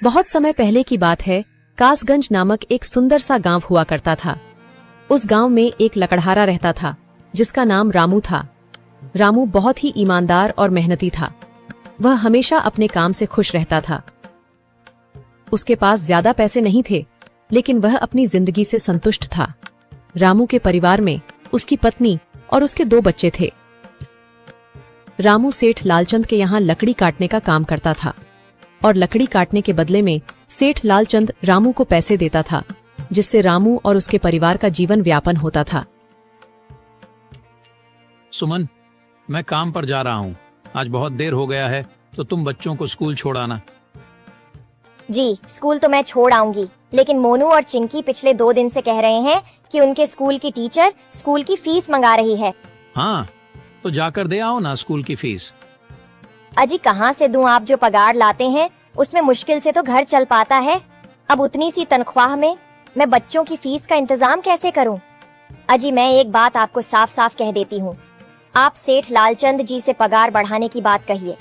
बहुत समय पहले की बात है। कासगंज नामक एक सुंदर सा गांव हुआ करता था। उस गांव में एक लकड़हारा रहता था जिसका नाम रामू था। रामू बहुत ही ईमानदार और मेहनती था। वह हमेशा अपने काम से खुश रहता था। उसके पास ज्यादा पैसे नहीं थे, लेकिन वह अपनी जिंदगी से संतुष्ट था। रामू के परिवार में उसकी पत्नी और उसके 2 बच्चे थे। रामू सेठ लालचंद के यहाँ लकड़ी काटने का काम करता था और लकड़ी काटने के बदले में सेठ लालचंद रामू को पैसे देता था, जिससे रामू और उसके परिवार का जीवन व्यापन होता था। सुमन, मैं काम पर जा रहा हूँ। आज बहुत देर हो गया है, तो तुम बच्चों को स्कूल छोड़ाना। जी, स्कूल तो मैं छोड़ आऊंगी, लेकिन मोनू और चिंकी पिछले 2 दिन से कह रहे हैं कि उनके स्कूल की टीचर स्कूल की फीस मंगा रही है। हाँ, तो जाकर दे आओ ना स्कूल की फीस। अजी कहाँ से दूं? आप जो पगार लाते हैं उसमें मुश्किल से तो घर चल पाता है। अब उतनी सी तनख्वाह में मैं बच्चों की फीस का इंतजाम कैसे करूं? अजी मैं एक बात आपको साफ साफ कह देती हूँ, आप सेठ लालचंद जी से पगार बढ़ाने की बात कहिए।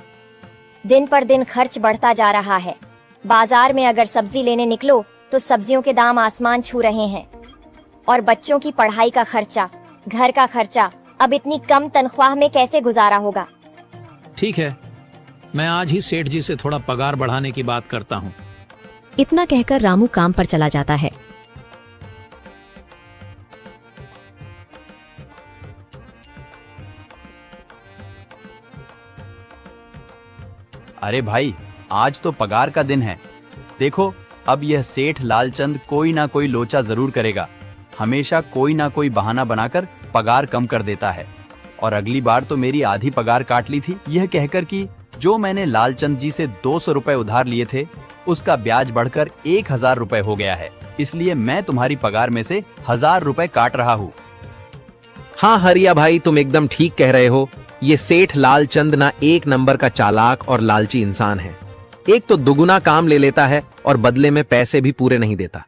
दिन पर दिन खर्च बढ़ता जा रहा है। बाजार में अगर सब्जी लेने निकलो तो सब्जियों के दाम आसमान छू रहे हैं, और बच्चों की पढ़ाई का खर्चा, घर का खर्चा अब इतनी कम तनख्वाह में कैसे गुजारा होगा? ठीक है, मैं आज ही सेठ जी से थोड़ा पगार बढ़ाने की बात करता हूँ। इतना कहकर रामू काम पर चला जाता है। अरे भाई, आज तो पगार का दिन है। देखो, अब यह सेठ लालचंद कोई ना कोई लोचा जरूर करेगा। हमेशा कोई ना कोई बहाना बनाकर पगार कम कर देता है। और अगली बार तो मेरी आधी पगार काट ली थी, यह कहकर कि जो मैंने लालचंद जी से 200 रुपए उधार लिए थे उसका ब्याज बढ़कर 1000 रुपए हो गया है। इसलिए मैं तुम्हारी पगार में से 1000 रुपए काट रहा हूँ। हाँ हरिया भाई, तुम एकदम ठीक कह रहे हो। ये सेठ लालचंद ना एक नंबर का चालाक और लालची इंसान है। एक तो दुगुना काम ले लेता है और बदले में पैसे भी पूरे नहीं देता।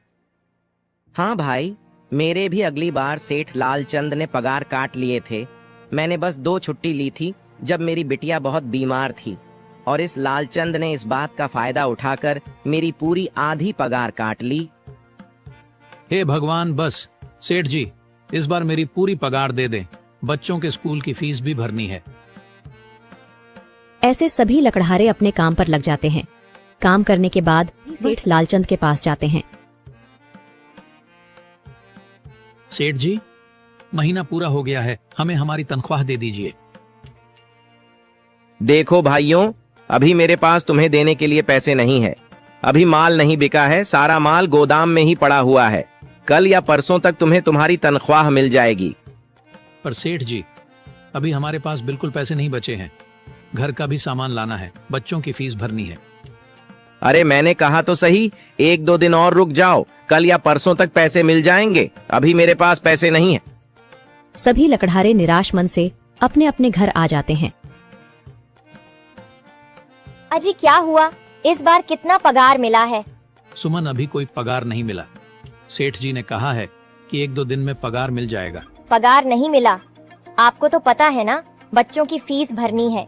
हाँ भाई, मेरे भी अगली बार सेठ लालचंद ने पगार काट लिए थे। मैंने बस 2 छुट्टी ली थी जब मेरी बिटिया बहुत बीमार थी, और इस लालचंद ने इस बात का फायदा उठाकर मेरी पूरी आधी पगार काट ली। हे भगवान, बस सेठ जी, इस बार मेरी पूरी पगार दे दें। बच्चों के स्कूल की फीस भी भरनी है। ऐसे सभी लकड़हारे अपने काम पर लग जाते हैं। काम करने के बाद सेठ लालचंद के पास जाते हैं। सेठ जी, महीना पूरा हो गया है, हमें हमारी तनख्वाह दे दीजिए। देखो भाइयों, अभी मेरे पास तुम्हें देने के लिए पैसे नहीं है। अभी माल नहीं बिका है, सारा माल गोदाम में ही पड़ा हुआ है। कल या परसों तक तुम्हें तुम्हारी तनख्वाह मिल जाएगी। पर सेठ जी, अभी हमारे पास बिल्कुल पैसे नहीं बचे हैं। घर का भी सामान लाना है, बच्चों की फीस भरनी है। अरे मैंने कहा तो सही, 1-2 दिन और रुक जाओ, कल या परसों तक पैसे मिल जाएंगे। अभी मेरे पास पैसे नहीं है। सभी लकड़हारे निराश मन से अपने अपने घर आ जाते हैं। अजी क्या हुआ? इस बार कितना पगार मिला है? सुमन, अभी कोई पगार नहीं मिला। सेठ जी ने कहा है कि 1-2 दिन में पगार मिल जाएगा। पगार नहीं मिला? आपको तो पता है ना, बच्चों की फीस भरनी है।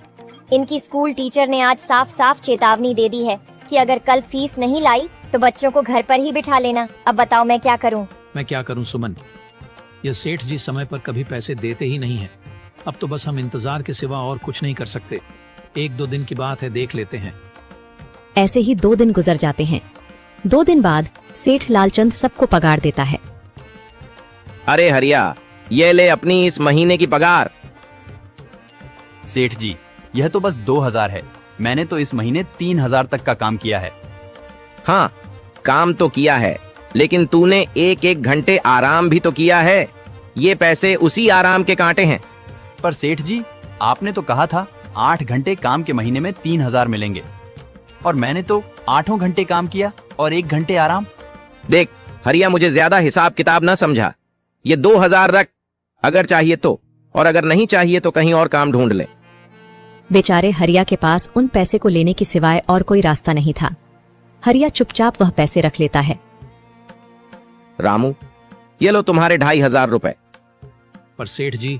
इनकी स्कूल टीचर ने आज साफ साफ चेतावनी दे दी है कि अगर कल फीस नहीं लाई तो बच्चों को घर पर ही बिठा लेना। अब बताओ मैं क्या करूं? मैं क्या करूं सुमन, ये सेठ जी समय पर कभी पैसे देते ही नहीं है। अब तो बस हम इंतजार के सिवा और कुछ नहीं कर सकते। 1-2 दिन की बात है, देख लेते हैं। ऐसे ही 2 दिन गुजर जाते हैं। 2 दिन बाद सेठ लालचंद सबको पगार देता है। अरे हरिया, ये ले अपनी इस महीने की पगार। सेठ जी, यह तो बस 2000 है। मैंने तो इस महीने 3000 तक का काम किया है। हाँ, काम तो किया है, लेकिन तूने 1-1 घंटे आराम भी तो किया है। ये पैसे उसी आराम के कांटे हैं। पर सेठ जी, आपने तो कहा था 8 घंटे काम के महीने में 3000 मिलेंगे, और मैंने तो 8 घंटे काम किया और 1 घंटे आराम। देख हरिया, मुझे ज्यादा हिसाब किताब ना समझा। ये 2000 रख, अगर चाहिए तो, और अगर नहीं चाहिए तो कहीं और काम ढूंढ ले। बेचारे हरिया के पास उन पैसे को लेने की सिवाय और कोई रास्ता नहीं था। हरिया चुपचाप वह पैसे रख लेता है। रामू, ये लो तुम्हारे 2500 रुपए। पर सेठ जी,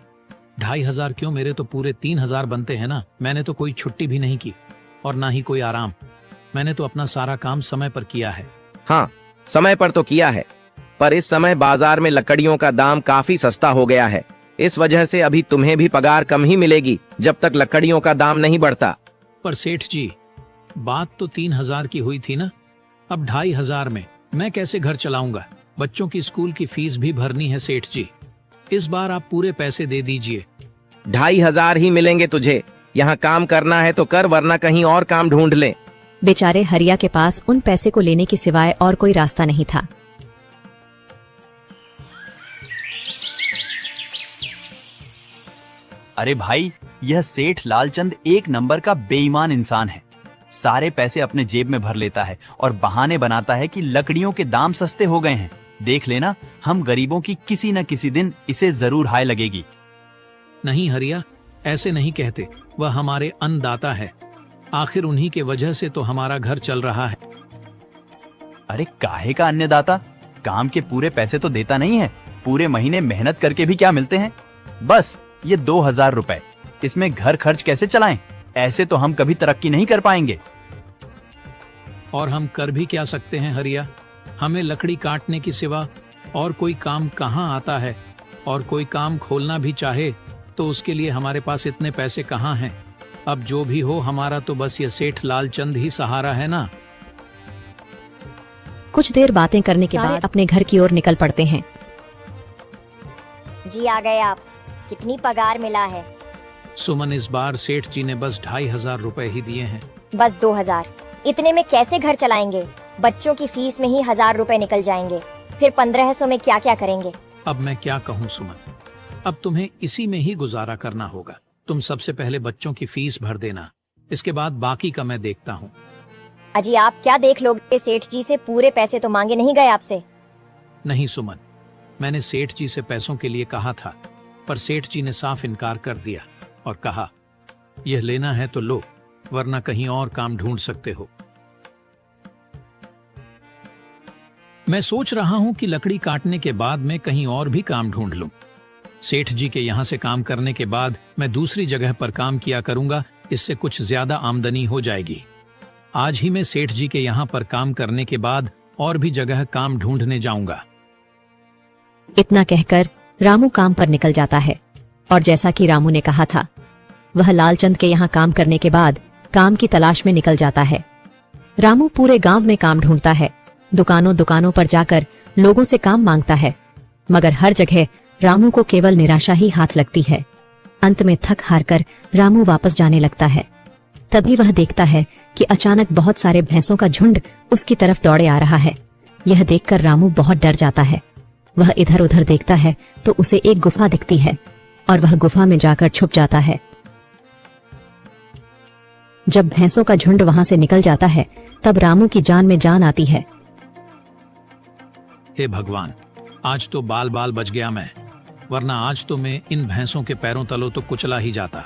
2500 क्यों? मेरे तो पूरे 3000 बनते हैं ना। मैंने तो कोई छुट्टी भी नहीं की और ना ही कोई आराम। मैंने तो अपना सारा काम समय पर किया है। हाँ, समय पर तो किया है, पर इस समय बाजार में लकड़ियों का दाम काफी सस्ता हो गया है। इस वजह से अभी तुम्हें भी पगार कम ही मिलेगी जब तक लकड़ियों का दाम नहीं बढ़ता। पर सेठ जी, बात तो 3,000 की हुई थी ना, अब 2,500 में मैं कैसे घर चलाऊंगा? बच्चों की स्कूल की फीस भी भरनी है सेठ जी। इस बार आप पूरे पैसे दे दीजिए। 2,500 ही मिलेंगे तुझे। यहाँ काम करना है तो कर, वरना कहीं और काम ढूंढ ले। बेचारे हरिया के पास उन पैसे को लेने के सिवाय और कोई रास्ता नहीं था। अरे भाई, यह सेठ लालचंद एक नंबर का बेईमान इंसान है। सारे पैसे अपने जेब में भर लेता है और बहाने बनाता है कि लकड़ियों के दाम सस्ते हो गए हैं। देख लेना, हम गरीबों की किसी न किसी दिन इसे जरूर हाय लगेगी। नहीं हरिया, ऐसे नहीं कहते। वह हमारे अन्नदाता है। आखिर उन्हीं के वजह से तो हमारा घर चल रहा है। अरे काहे का अन्नदाता? काम के पूरे पैसे तो देता नहीं है। पूरे महीने मेहनत करके भी क्या मिलते हैं? बस ये 2,000 रुपए। इसमें घर खर्च कैसे चलाएं? ऐसे तो हम कभी तरक्की नहीं कर पाएंगे। और हम कर भी क्या सकते हैं हरिया? हमें लकड़ी काटने की सिवा और कोई काम कहाँ आता है? और कोई काम खोलना भी चाहे तो उसके लिए हमारे पास इतने पैसे कहाँ हैं? अब जो भी हो, हमारा तो बस ये सेठ लालचंद ही सहारा है ना। कुछ देर बातें करने के बाद अपने घर की ओर निकल पड़ते हैं। जी आ गए आप। कितनी पगार मिला है? सुमन, इस बार सेठ जी ने बस 2,500 रुपए ही दिए हैं। बस 2,000? इतने में कैसे घर चलाएंगे? बच्चों की फीस में ही 1,000 रुपए निकल जाएंगे। फिर 1,500 में क्या क्या करेंगे? अब मैं क्या कहूँ सुमन, अब तुम्हें इसी में ही गुजारा करना होगा। तुम सबसे पहले बच्चों की फीस भर देना, इसके बाद बाकी का मैं देखता हूँ। अजी आप क्या देख लोगे? सेठ जी से पूरे पैसे तो मांगे नहीं गए आपसे? नहीं सुमन, मैंने सेठ जी से पैसों के लिए कहा था, पर सेठ जी ने साफ इनकार कर दिया और कहा, यह लेना है तो लो, वरना कहीं और काम ढूंढ सकते हो। मैं सोच रहा हूं कि लकड़ी काटने के बाद मैं कहीं और भी काम ढूंढ लूं। सेठ जी के यहां से काम करने के बाद मैं दूसरी जगह पर काम किया करूंगा, इससे कुछ ज्यादा आमदनी हो जाएगी। आज ही मैं सेठ जी के यहाँ पर काम करने के बाद और भी जगह काम ढूंढने जाऊंगा। इतना कहकर रामू काम पर निकल जाता है और जैसा कि रामू ने कहा था, वह लालचंद के यहाँ काम करने के बाद काम की तलाश में निकल जाता है। रामू पूरे गांव में काम ढूंढता है, दुकानों दुकानों पर जाकर लोगों से काम मांगता है, मगर हर जगह रामू को केवल निराशा ही हाथ लगती है। अंत में थक हार कर रामू वापस जाने लगता है। तभी वह देखता है कि अचानक बहुत सारे भैंसों का झुंड उसकी तरफ दौड़े आ रहा है। यह देखकर रामू बहुत डर जाता है। वह इधर उधर देखता है तो उसे एक गुफा दिखती है और वह गुफा में जाकर छुप जाता है। जब भैंसों का झुंड वहां से निकल जाता है, तब रामू की जान में जान आती है। हे भगवान, आज तो बाल बाल बच गया मैं, वरना आज तो मैं इन भैंसों के पैरों तलों तो कुचला ही जाता।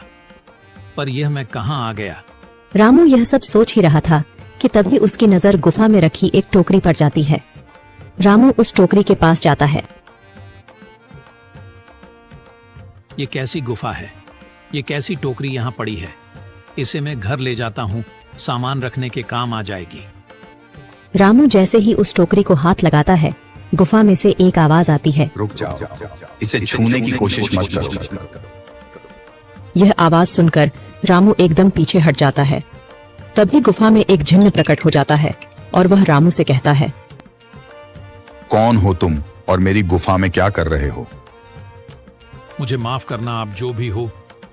पर यह मैं कहाँ आ गया? रामू यह सब सोच ही रहा था कि तभी उसकी नजर गुफा में रखी एक टोकरी पर जाती है। रामू उस टोकरी के पास जाता है। ये कैसी गुफा है? ये कैसी टोकरी यहाँ पड़ी है? इसे मैं घर ले जाता हूँ, सामान रखने के काम आ जाएगी। रामू जैसे ही उस टोकरी को हाथ लगाता है, गुफा में से एक आवाज आती है, रुक जाओ, इसे छूने की कोशिश मत करो। यह आवाज सुनकर रामू एकदम पीछे हट जाता है। तभी गुफा में एक जिन्न प्रकट हो जाता है और वह रामू से कहता है, कौन हो तुम और मेरी गुफा में क्या कर रहे हो? मुझे माफ करना, आप जो भी हो।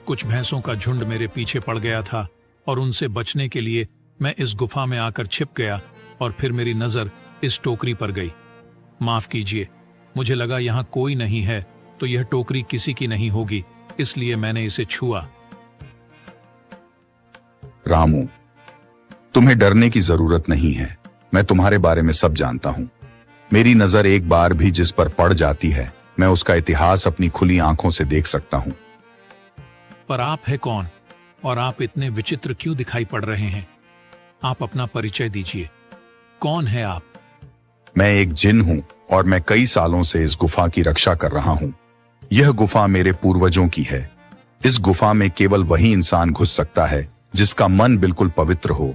कुछ भैंसों का झुंड मेरे पीछे पड़ गया था और उनसे बचने के लिए मैं इस गुफा में आकर छिप गया और फिर मेरी नजर इस टोकरी पर गई। माफ कीजिए, मुझे लगा यहाँ कोई नहीं है तो यह टोकरी किसी की नहीं होगी, इसलिए मैंने इसे छुआ। रामू, तुम्हें डरने की जरूरत नहीं है। मैं तुम्हारे बारे में सब जानता हूँ। मेरी नजर एक बार भी जिस पर पड़ जाती है, मैं उसका इतिहास अपनी खुली आंखों से देख सकता हूँ। पर आप है कौन और आप इतने विचित्र क्यों दिखाई पड़ रहे हैं? आप अपना परिचय दीजिए। कौन है आप? मैं एक जिन हूँ और मैं कई सालों से इस गुफा की रक्षा कर रहा हूँ। यह गुफा मेरे पूर्वजों की है। इस गुफा में केवल वही इंसान घुस सकता है जिसका मन बिल्कुल पवित्र हो।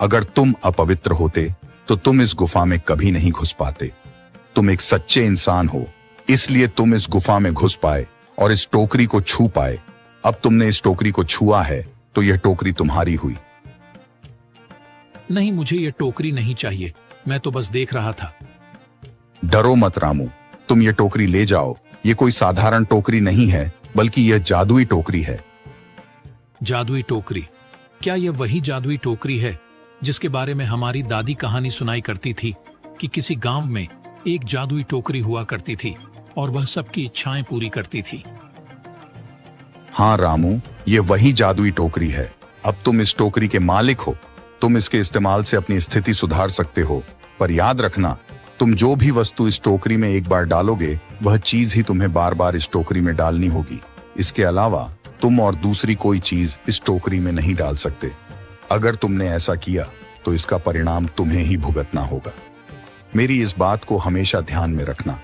अगर तुम अपवित्र होते तो तुम इस गुफा में कभी नहीं घुस पाते। तुम एक सच्चे इंसान हो, इसलिए तुम इस गुफा में घुस पाए और इस टोकरी को छू पाए। अब तुमने इस टोकरी को छुआ है तो यह टोकरी तुम्हारी हुई। नहीं, मुझे ये टोकरी नहीं चाहिए, मैं तो बस देख रहा था। डरो मत रामू, तुम ये टोकरी ले जाओ। ये कोई साधारण टोकरी नहीं है, बल्कि यह जादुई टोकरी है। जादुई टोकरी? क्या यह वही जादुई टोकरी है जिसके बारे में हमारी दादी कहानी सुनाई करती थी कि किसी गांव में एक जादुई टोकरी हुआ करती थी और वह सबकी इच्छाएं पूरी करती थी? हाँ रामू, ये वही जादुई टोकरी है। अब तुम इस टोकरी के मालिक हो। तुम इसके इस्तेमाल से अपनी स्थिति सुधार सकते हो, पर याद रखना, तुम जो भी वस्तु इस टोकरी में एक बार डालोगे, वह चीज ही तुम्हें बार बार इस टोकरी में डालनी होगी। इसके अलावा तुम और दूसरी कोई चीज इस टोकरी में नहीं डाल सकते। अगर तुमने ऐसा किया तो इसका परिणाम तुम्हें ही भुगतना होगा। मेरी इस बात को हमेशा ध्यान में रखना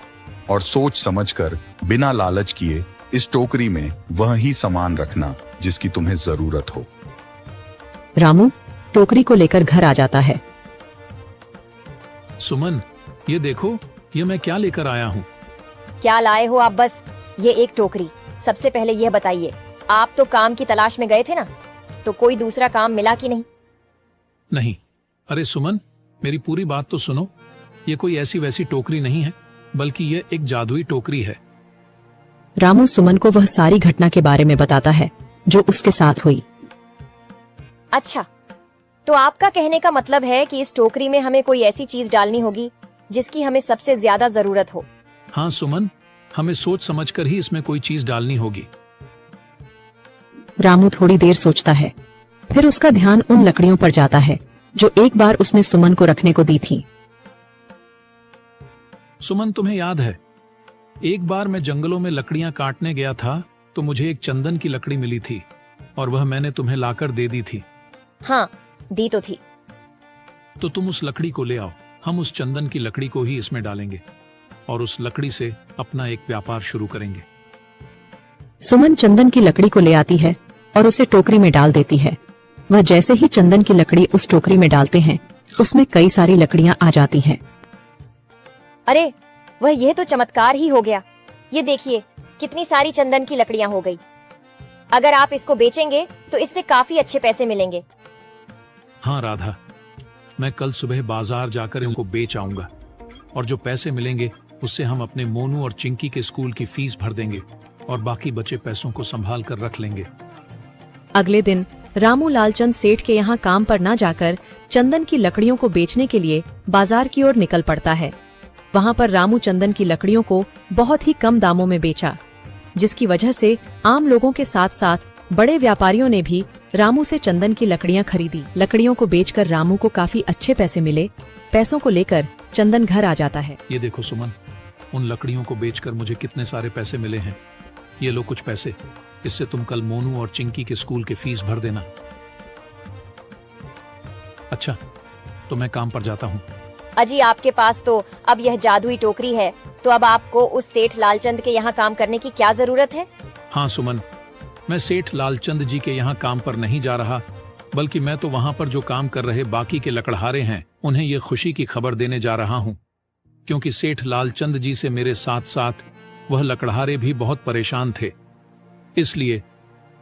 और सोच समझकर बिना लालच किए इस टोकरी में वह ही सामान रखना जिसकी तुम्हें जरूरत हो। रामू टोकरी को लेकर घर आ जाता है। सुमन, ये देखो, ये मैं क्या लेकर आया हूँ। क्या लाए हो आप? बस ये एक टोकरी। सबसे पहले यह बताइए, आप तो काम की तलाश में गए थे ना, तो कोई दूसरा काम मिला कि नहीं? नहीं। अरे सुमन, मेरी पूरी बात तो सुनो। ये कोई ऐसी वैसी टोकरी नहीं है, बल्कि ये एक जादुई टोकरी है। रामू सुमन को वह सारी घटना के बारे में बताता है जो उसके साथ हुई। अच्छा, तो आपका कहने का मतलब है कि इस टोकरी में हमें कोई ऐसी चीज डालनी होगी जिसकी हमें सबसे ज्यादा जरूरत हो। हाँ सुमन, हमें सोच समझकर ही इसमें कोई चीज डालनी होगी। रामू थोड़ी देर सोचता है, फिर उसका ध्यान उन लकड़ियों पर जाता है जो एक बार उसने सुमन को रखने को दी थी। सुमन, तुम्हें याद है, एक बार मैं जंगलों में लकड़ियां काटने गया था तो मुझे एक चंदन की लकड़ी मिली थी और वह मैंने तुम्हें लाकर दे दी थी। हाँ, दी तो थी। तो तुम उस लकड़ी को ले आओ। हम उस चंदन की लकड़ी को ही इसमें डालेंगे और उस लकड़ी से अपना एक व्यापार शुरू करेंगे। सुमन चंदन की लकड़ी को ले आती है और उसे टोकरी में डाल देती है। वह जैसे ही चंदन की लकड़ी उस टोकरी में डालते हैं, उसमें कई सारी लकड़ियां आ जाती हैं। अरे वह, यह तो चमत्कार ही हो गया। ये देखिए, कितनी सारी चंदन की लकड़ियां हो गई। अगर आप इसको बेचेंगे तो इससे काफी अच्छे पैसे मिलेंगे। हाँ राधा, मैं कल सुबह बाजार जाकर इनको बेच आऊंगा और जो पैसे मिलेंगे उससे हम अपने मोनू और चिंकी के स्कूल की फीस भर देंगे और बाकी बचे पैसों को संभाल कर रख लेंगे। अगले दिन रामू लालचंद सेठ के यहाँ काम पर न जाकर चंदन की लकड़ियों को बेचने के लिए बाजार की ओर निकल पड़ता है। वहाँ पर रामू चंदन की लकड़ियों को बहुत ही कम दामों में बेचा, जिसकी वजह से आम लोगों के साथ साथ बड़े व्यापारियों ने भी रामू से चंदन की लकड़ियां खरीदी। लकड़ियों को बेचकर रामू को काफी अच्छे पैसे मिले। पैसों को लेकर चंदन घर आ जाता है। ये देखो सुमन, उन लकड़ियों को बेचकर मुझे कितने सारे पैसे मिले हैं। ये लो कुछ पैसे, इससे तुम कल मोनू और चिंकी के स्कूल की फीस भर देना। अच्छा, तो मैं काम पर जाता हूँ। अजी, आपके पास तो अब यह जादुई टोकरी है, तो अब आपको उस सेठ लालचंद के यहाँ काम करने की क्या जरूरत है? हाँ सुमन, मैं सेठ लालचंद जी के यहाँ काम पर नहीं जा रहा, बल्कि मैं तो वहाँ पर जो काम कर रहे बाकी के लकड़हारे हैं उन्हें ये खुशी की खबर देने जा रहा हूँ, क्योंकि सेठ लालचंद जी से मेरे साथ साथ वह लकड़हारे भी बहुत परेशान थे। इसलिए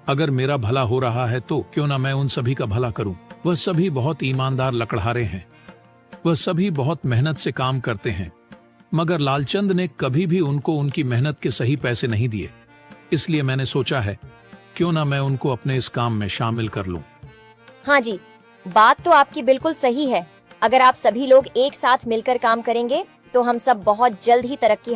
अगर मेरा भला हो रहा है तो क्यों ना मैं उन सभी का भला करूं। वह सभी बहुत ईमानदार लकड़हारे हैं, वह सभी बहुत मेहनत से काम करते हैं, मगर लालचंद ने कभी भी उनको उनकी मेहनत के सही पैसे नहीं दिए। इसलिए मैंने सोचा है क्यों ना मैं उनको अपने इस काम में शामिल कर लूं। हाँ जी, बात तो आपकी बिल्कुल सही है। अगर आप सभी लोग एक साथ मिलकर काम करेंगे तो हम सब बहुत जल्द ही तरक्की